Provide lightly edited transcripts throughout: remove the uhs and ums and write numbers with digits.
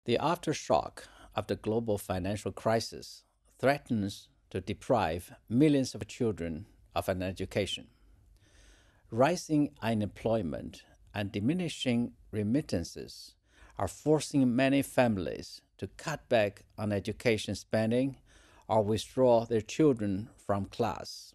The aftershock of the global financial crisis threatens to deprive millions of children of an education. Rising unemployment and diminishing remittances are forcing many families to cut back on education spending or withdraw their children from class.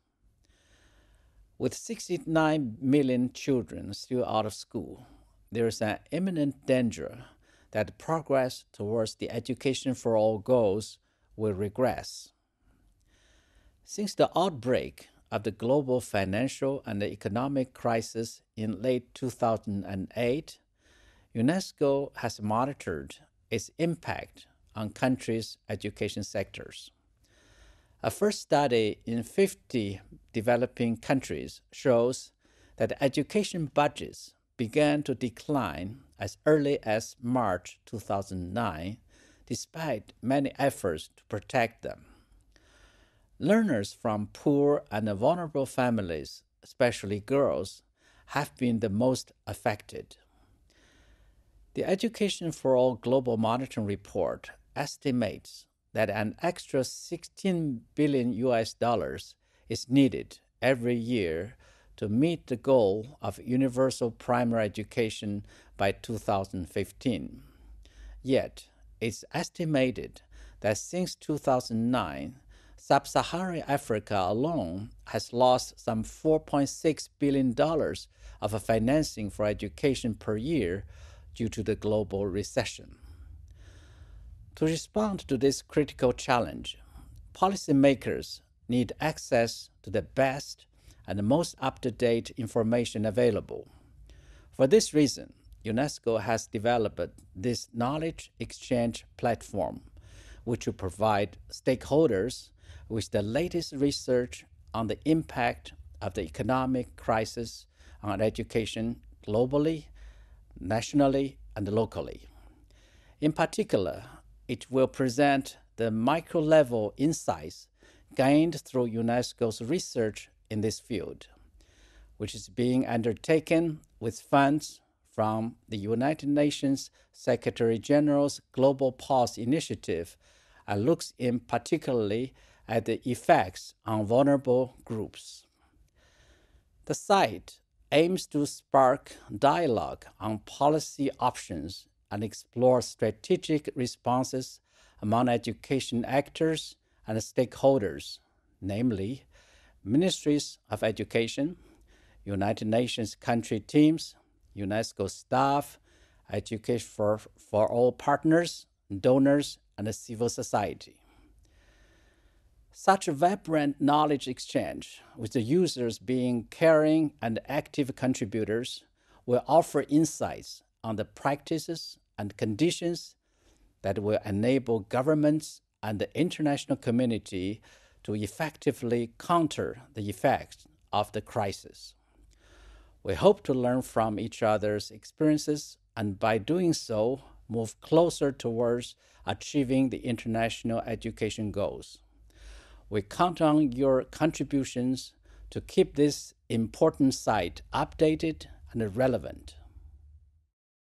With 69 million children still out of school, there is an imminent danger that progress towards the education for all goals will regress. Since the outbreak of the global financial and economic crisis in late 2008, UNESCO has monitored its impact on countries' education sectors. A first study in 50 developing countries shows that education budgets began to decline as early as March 2009, despite many efforts to protect them. Learners from poor and vulnerable families, especially girls, have been the most affected. The Education for All Global Monitoring Report estimates that an extra 16 billion US dollars is needed every year to meet the goal of universal primary education by 2015. Yet, it's estimated that since 2009, Sub-Saharan Africa alone has lost some $4.6 billion of financing for education per year due to the global recession. To respond to this critical challenge, policymakers need access to the best and the most up-to-date information available. For this reason, UNESCO has developed this knowledge exchange platform, which will provide stakeholders with the latest research on the impact of the economic crisis on education globally, nationally, and locally. In particular, it will present the micro-level insights gained through UNESCO's research in this field, which is being undertaken with funds from the United Nations Secretary-General's Global Pulse Initiative and looks in particularly at the effects on vulnerable groups. The site aims to spark dialogue on policy options and explore strategic responses among education actors and stakeholders, namely ministries of education, United Nations country teams, UNESCO staff, education for all partners, donors, and civil society. Such a vibrant knowledge exchange, with the users being caring and active contributors, will offer insights on the practices and conditions that will enable governments and the international community to effectively counter the effects of the crisis. We hope to learn from each other's experiences and by doing so, move closer towards achieving the international education goals. We count on your contributions to keep this important site updated and relevant.